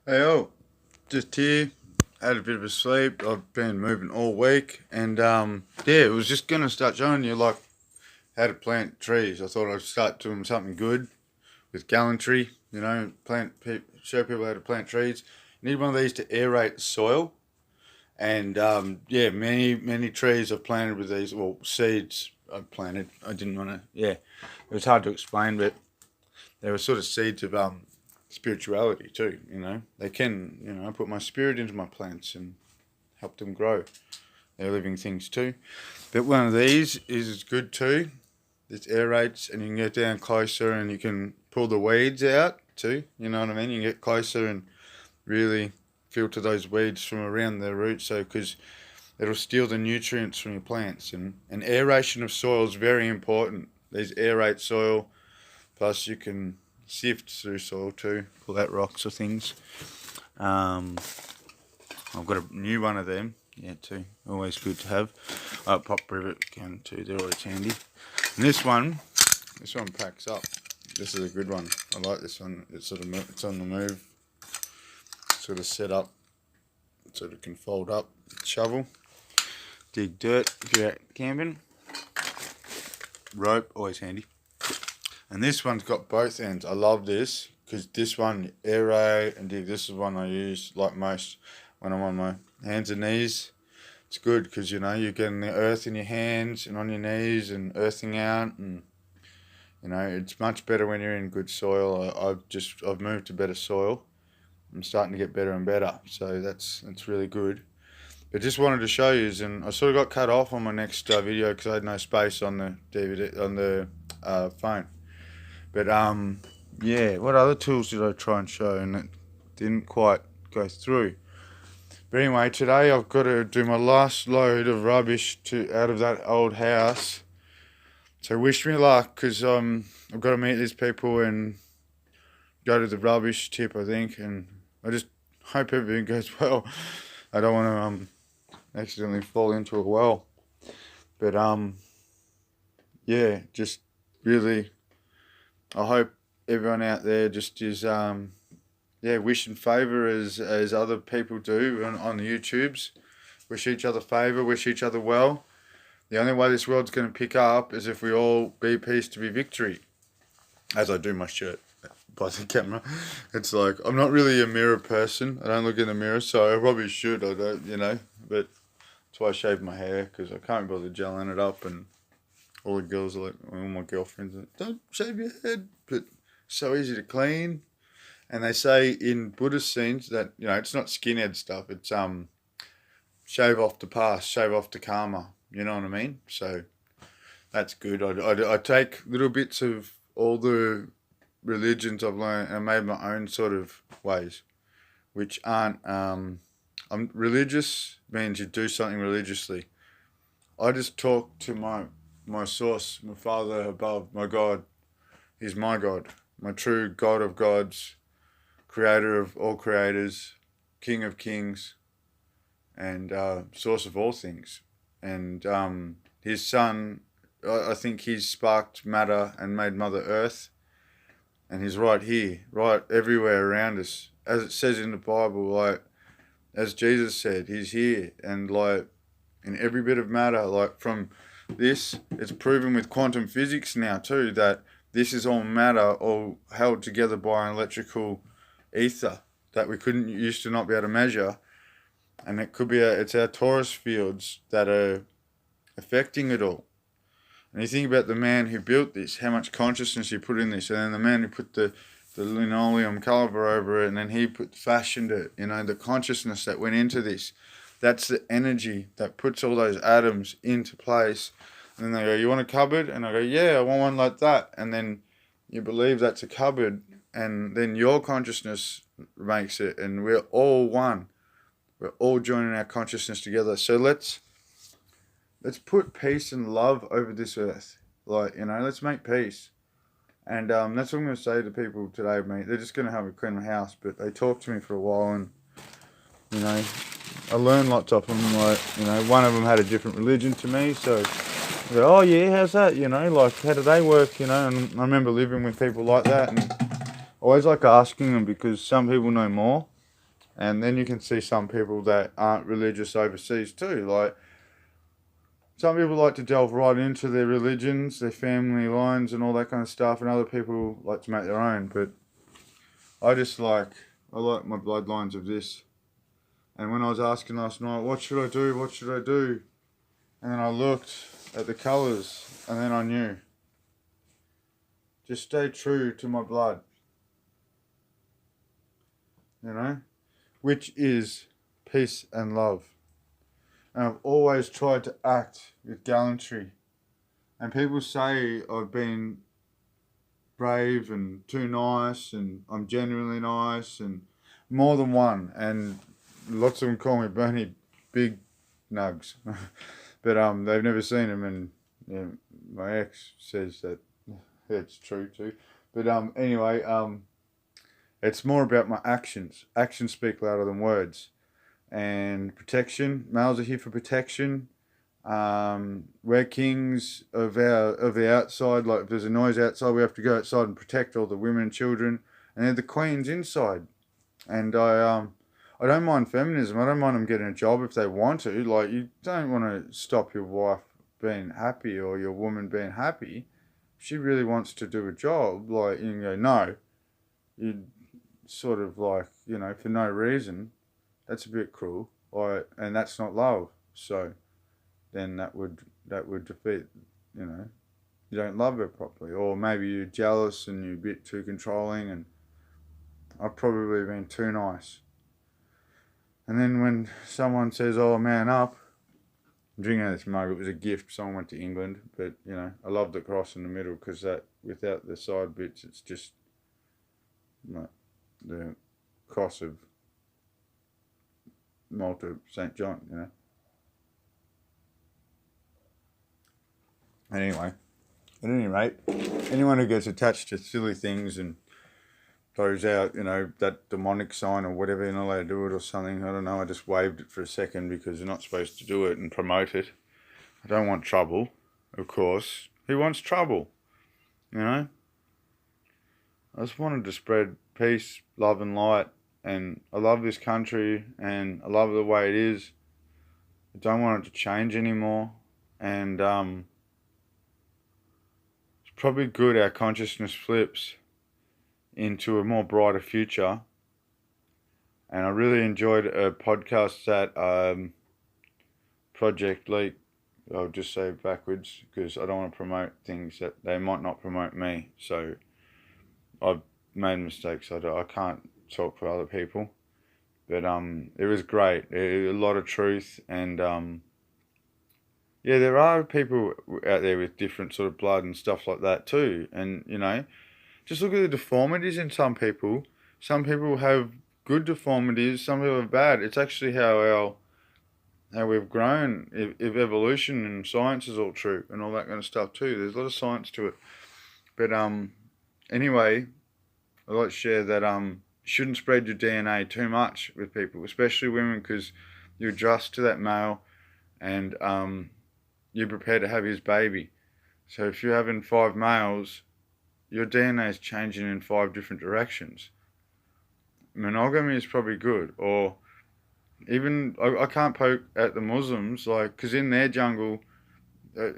Hey, just here. Had a bit of a sleep. I've been moving all week, and yeah, it was just gonna start showing you like how to plant trees. I thought I'd start doing something good with gallantry. Show people how to plant trees. You need one of these to aerate the soil, and yeah, many trees I've planted with these. Well, seeds I planted. I didn't want to. Yeah, it was hard to explain, but they were sort of seeds of spirituality too. They can. I put my spirit into my plants and help them grow. They're living things too. But one of these is good too. It aerates, and you can get down closer, and you can pull the weeds out too. You know what I mean? You can get closer and really filter those weeds from around the roots. So because it'll steal the nutrients from your plants, and aeration of soil is very important. These aerate soil. Plus, you can sift through soil too, pull out rocks or things. I've got a new one of them, yeah, too. Always good to have. Pop rivet can too. They're always handy. And this one packs up. This is a good one. I like this one. It's on the move. Sort of set up, so it can fold up. Shovel, dig dirt if you're out camping. Rope, always handy. And this one's got both ends. I love this because this one aerate and dig. This is one I use like most when I'm on my hands and knees. It's good because you're getting the earth in your hands and on your knees and earthing out, and it's much better when you're in good soil. I've moved to better soil. I'm starting to get better and better, so that's really good. But just wanted to show you, and I sort of got cut off on my next video because I had no space on the DVD on the phone. But yeah, what other tools did I try and show, and it didn't quite go through. But anyway, today I've got to do my last load of rubbish out of that old house. So wish me luck, because I've got to meet these people and go to the rubbish tip, I think, and I just hope everything goes well. I don't want to accidentally fall into a well. But yeah, just really, I hope everyone out there just is wish and favour as other people do on the YouTubes. Wish each other favour, wish each other well. The only way this world's going to pick up is if we all be peace to be victory. As I do my shirt by the camera. It's like, I'm not really a mirror person. I don't look in the mirror, so I probably should. I don't, but that's why I shave my hair, because I can't bother gelling it up, and all the girls are like, all my girlfriends are like, don't shave your head, but it's so easy to clean. And they say in Buddhist scenes that, it's not skinhead stuff, it's shave off the past, shave off the karma, you know what I mean? So that's good. I take little bits of all the religions I've learned and made my own sort of ways, which aren't, religious means you do something religiously. I just talk to my source, my Father above, my God. He's my God, my true God of gods, creator of all creators, king of kings, and source of all things. And his son, I think he's sparked matter and made Mother Earth, and he's right here, right everywhere around us. As it says in the Bible, like, as Jesus said, he's here, and like in every bit of matter, like from this, it's proven with quantum physics now too, that this is all matter, all held together by an electrical ether that we couldn't used to not be able to measure. And it could be it's our torus fields that are affecting it all. And you think about the man who built this, how much consciousness he put in this, and then the man who put the linoleum cover over it, and then he fashioned it, the consciousness that went into this. That's the energy that puts all those atoms into place. And then they go, you want a cupboard? And I go, yeah, I want one like that. And then you believe that's a cupboard, and then your consciousness makes it, and we're all one. We're all joining our consciousness together. So let's put peace and love over this earth. Like, let's make peace. And that's what I'm going to say to people today, mate. They're just going to have a clean house, but they talk to me for a while, and, I learn lots of them. Like, one of them had a different religion to me, so I go, oh yeah, how's that? Like, how do they work? And I remember living with people like that, and I always like asking them, because some people know more. And then you can see some people that aren't religious overseas too. Like, some people like to delve right into their religions, their family lines and all that kind of stuff, and other people like to make their own. But I like my bloodlines of this. And when I was asking last night, what should I do? What should I do? And then I looked at the colours, and then I knew. Just stay true to my blood. You know? Which is peace and love. And I've always tried to act with gallantry. And people say I've been brave and too nice, and I'm genuinely nice, and more than one. And lots of them call me Bernie Big Nugs. But they've never seen him, and my ex says that it's true too. But anyway, it's more about my actions. Actions speak louder than words. And protection. Males are here for protection. We're kings of the outside. Like, if there's a noise outside, we have to go outside and protect all the women and children. And they're the queens inside. And I don't mind feminism. I don't mind them getting a job if they want to. Like, you don't want to stop your wife being happy or your woman being happy. If she really wants to do a job, like, you can go, no. You sort of, like, you know, for no reason. That's a bit cruel, and that's not love. So then that would defeat, you know, you don't love her properly, or maybe you're jealous and you're a bit too controlling, and I've probably been too nice. And then when someone says, "Oh, man up," I'm drinking out of this mug. It was a gift. Someone went to England, but you know, I love the cross in the middle because that without the side bits, it's just like the cross of Malta St. John, you know. Anyway, at any rate, anyone who gets attached to silly things and throws out, you know, that demonic sign or whatever, you're not allowed to do it or something, I don't know, I just waved it for a second because you're not supposed to do it and promote it. I don't want trouble, of course. Who wants trouble? You know? I just wanted to spread peace, love and light. And I love this country, and I love the way it is. I don't want it to change anymore. And it's probably good our consciousness flips into a more brighter future. And I really enjoyed a podcast that Project Leak. I'll just say backwards because I don't want to promote things that they might not promote me. So I've made mistakes. I can't talk for other people, but it was great. A lot of truth, and yeah, there are people out there with different sort of blood and stuff like that too. And you know, just look at the deformities in some people. Some people have good deformities. Some people have bad. It's actually how we've grown. If evolution and science is all true and all that kind of stuff too. There's a lot of science to it. But anyway, I'd like to share that shouldn't spread your DNA too much with people, especially women, because you adjust to that male and you're prepared to have his baby. So if you're having 5 males, your DNA is changing in 5 different directions. Monogamy is probably good, or even I can't poke at the Muslims, like, because in their jungle,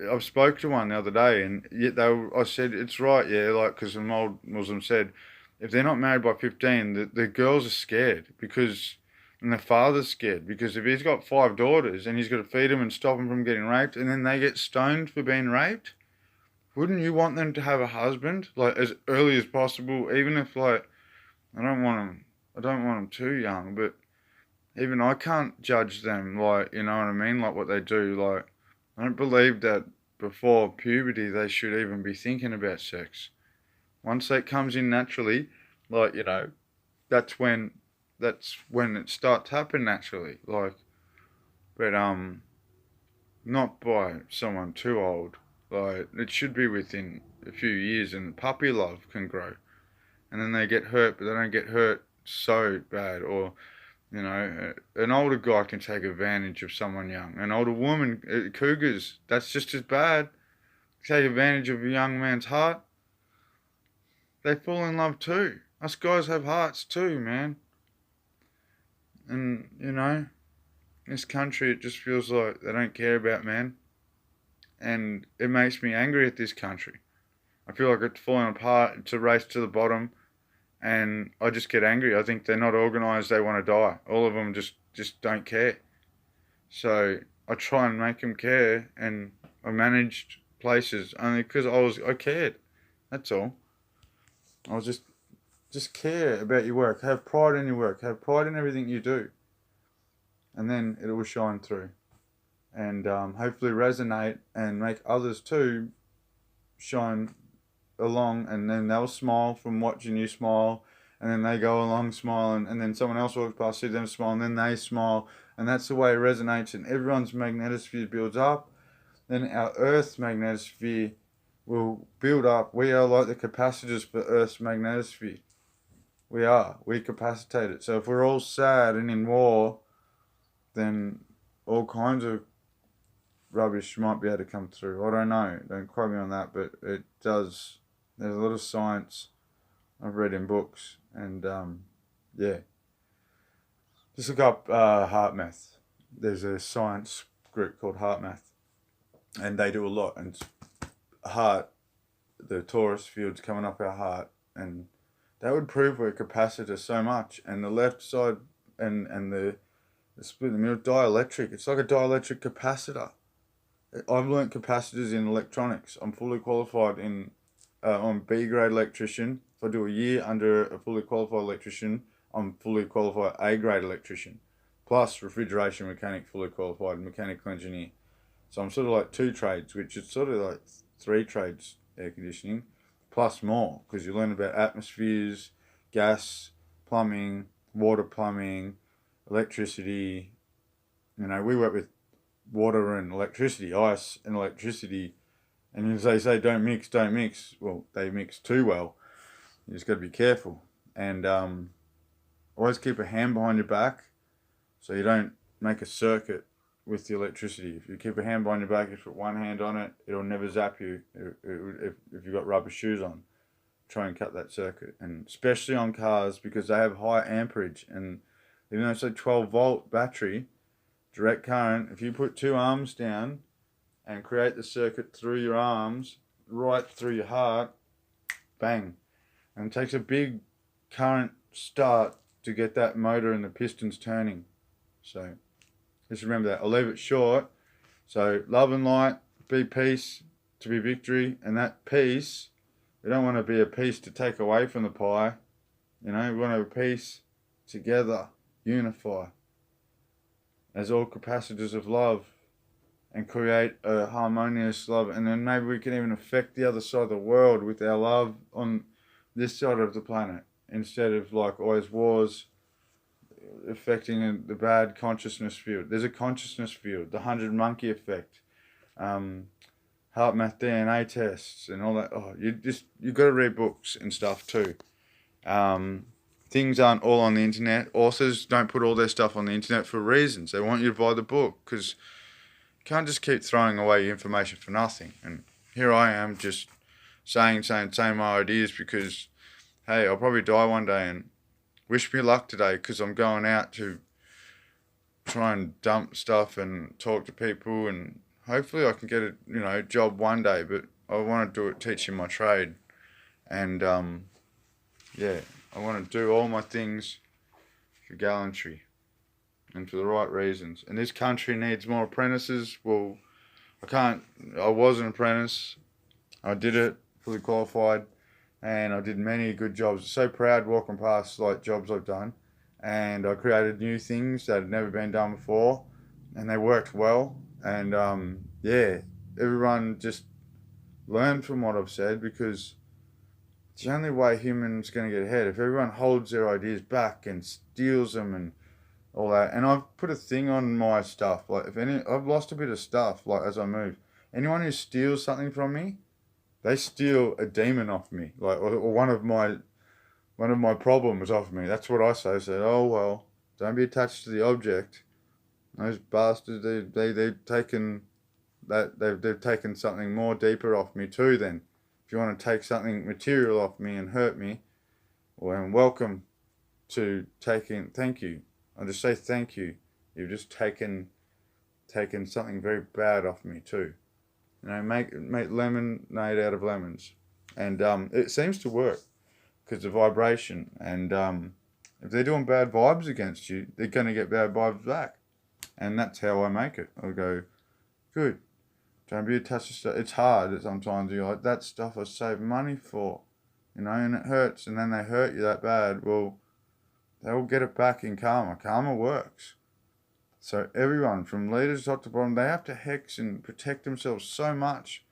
I've spoke to one the other day, and yet I said it's right, yeah, like, because an old Muslim said, if they're not married by 15, the girls are scared because, and the father's scared because if he's got 5 daughters and he's got to feed them and stop them from getting raped, and then they get stoned for being raped, wouldn't you want them to have a husband like as early as possible? Even if, like, I don't want them too young, but even I can't judge them, like, you know what I mean, like what they do. Like, I don't believe that before puberty they should even be thinking about sex. Once that comes in naturally, like, you know, that's when it starts to happen naturally. Like, but not by someone too old. Like, it should be within a few years, and puppy love can grow. And then they get hurt, but they don't get hurt so bad. Or, you know, an older guy can take advantage of someone young. An older woman, cougars, that's just as bad. Take advantage of a young man's heart. They fall in love too. Us guys have hearts too, man. And, this country, it just feels like they don't care about man. And it makes me angry at this country. I feel like it's falling apart. It's a race to the bottom. And I just get angry. I think they're not organised. They want to die. All of them just don't care. So I try and make them care. And I managed places only because I cared. That's all. I was just care about your work. Have pride in your work. Have pride in everything you do. And then it will shine through. And hopefully resonate and make others too shine along, and then they'll smile from watching you smile, and then they go along smiling, and then someone else walks past, see them smile, and then they smile, and that's the way it resonates, and everyone's magnetosphere builds up. Then our Earth's magnetosphere will build up. We are like the capacitors for Earth's magnetosphere. We capacitate it. So if we're all sad and in war, then all kinds of rubbish might be able to come through. I don't know. Don't quote me on that, but it does. There's a lot of science I've read in books, and yeah. Just look up heart math. There's a science group called Heart Math, and they do a lot. And heart, the torus field's coming up our heart, and that would prove we're capacitor so much. And the left side and the split in the middle, dielectric. It's like a dielectric capacitor. I've learnt capacitors in electronics. I'm fully qualified in I'm B grade electrician. If I do a year under a fully qualified electrician, I'm fully qualified A grade electrician, plus refrigeration mechanic, fully qualified mechanical engineer. So I'm sort of like 2 trades, which is sort of like 3 trades, air conditioning, plus more, because you learn about atmospheres, gas, plumbing, water plumbing, electricity. We work with water and electricity, ice and electricity, and as they say, don't mix. Well, they mix too well. You just got to be careful, and always keep a hand behind your back so you don't make a circuit with the electricity. If you keep a hand behind your back, if you put one hand on it, it'll never zap you. If you've got rubber shoes on, try and cut that circuit, and especially on cars, because they have high amperage, and even though it's a 12-volt battery, direct current, if you put 2 arms down and create the circuit through your arms, right through your heart, bang. And it takes a big current start to get that motor and the pistons turning. So just remember that. I'll leave it short. So love and light, be peace to be victory. And that peace, we don't want to be a piece to take away from the pie. We want to have a peace together, unify as all capacitors of love, and create a harmonious love. And then maybe we can even affect the other side of the world with our love on this side of the planet, instead of like always wars affecting the bad consciousness field. There's a consciousness field, the 100 monkey effect, heart math DNA tests and all that. You've got to read books and stuff too. Things aren't all on the internet. Authors don't put all their stuff on the internet for reasons. They want you to buy the book, because you can't just keep throwing away information for nothing. And here I am just saying my ideas because, hey, I'll probably die one day, and wish me luck today, because I'm going out to try and dump stuff and talk to people, and hopefully I can get a job one day, but I want to do it teaching my trade. And I want to do all my things for gallantry and for the right reasons. And this country needs more apprentices. Well, I was an apprentice. I did it, fully qualified, and I did many good jobs. So proud walking past jobs I've done. And I created new things that had never been done before, and they worked well. And everyone just learn from what I've said, because it's the only way humans going to get ahead. If everyone holds their ideas back and steals them and all that. And I've put a thing on my stuff. I've lost a bit of stuff as I move. Anyone who steals something from me, they steal a demon off me. Or one of my problems off me. That's what I say. I said, oh well, don't be attached to the object. Those bastards, they've taken something more deeper off me too. Then, if you want to take something material off me and hurt me, well, welcome to taking. Thank you. I just say thank you. You've just taken something very bad off me too. You know, make lemonade out of lemons, and it seems to work because of vibration. And if they're doing bad vibes against you, they're going to get bad vibes back, and that's how I make it. I go, good. Don't be attached to stuff. It's hard sometimes. You're like, that stuff I saved money for, you know, and it hurts. And then they hurt you that bad. Well, they will get it back in karma. Karma works. So everyone, from leaders top to bottom, they have to hex and protect themselves so much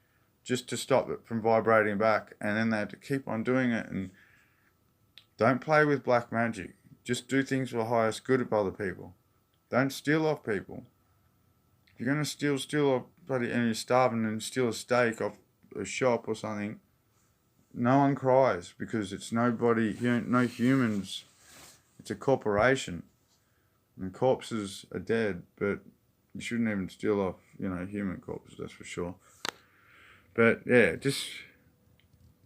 just to stop it from vibrating back. And then they have to keep on doing it. And don't play with black magic. Just do things for the highest good of other people. Don't steal off people. If you're going to steal off bloody, and you're starving and steal a steak off a shop or something, no one cries because it's no humans. It's a corporation. And corpses are dead, but you shouldn't even steal off, you know, human corpses, that's for sure. But yeah, just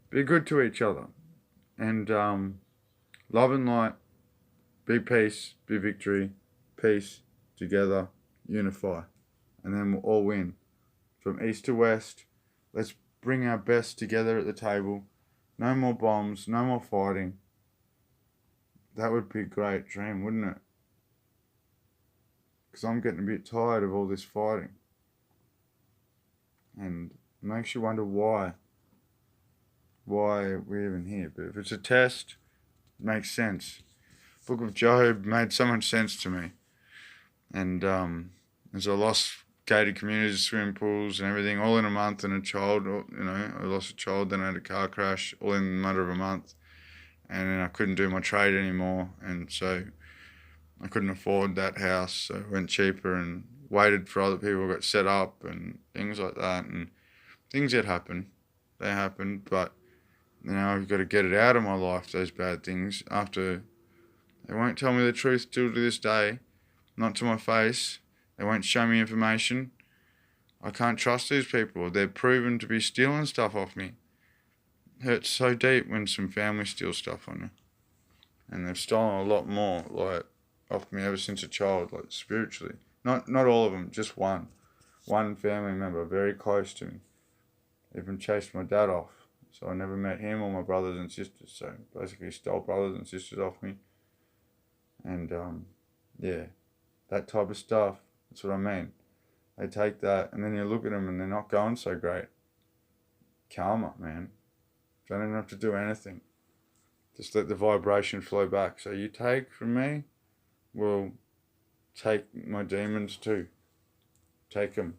be good to each other. And love and light, be peace, be victory, peace, together, unify. And then we'll all win. From east to west, let's bring our best together at the table. No more bombs, no more fighting. That would be a great dream, wouldn't it? Because I'm getting a bit tired of all this fighting. And it makes you wonder why we're even here. But if it's a test, it makes sense. Book of Job made so much sense to me. And as I lost gated communities, swimming pools and everything, all in a month, and a child, you know, I lost a child, then I had a car crash, all in a matter of a month. And then I couldn't do my trade anymore, and so I couldn't afford that house, so I went cheaper and waited for other people, got set up and things like that, and things that happen, they happened, but now I've got to get it out of my life, those bad things, after they won't tell me the truth still to this day, not to my face, they won't show me information. I can't trust these people, they're proven to be stealing stuff off me. It hurts so deep when some family steals stuff on you. And they've stolen a lot more, like, off me ever since a child, like, spiritually. Not all of them, just one. One family member, very close to me. Even chased my dad off. So I never met him or my brothers and sisters. So basically stole brothers and sisters off me. And, yeah, that type of stuff, that's what I mean. They take that, and then you look at them and they're not going so great. Karma, man. Don't even have to do anything. Just let the vibration flow back. So you take from me, well, take my demons too. Take them.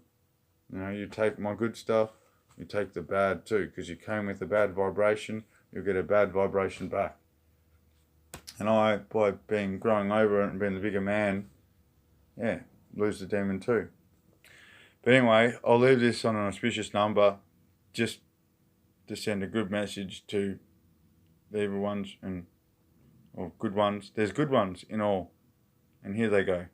You know, you take my good stuff, you take the bad too. Because you came with a bad vibration, you'll get a bad vibration back. And I, by growing over it and being the bigger man, yeah, lose the demon too. But anyway, I'll leave this on an auspicious number, just to send a good message to the evil ones or good ones. There's good ones in all. And here they go.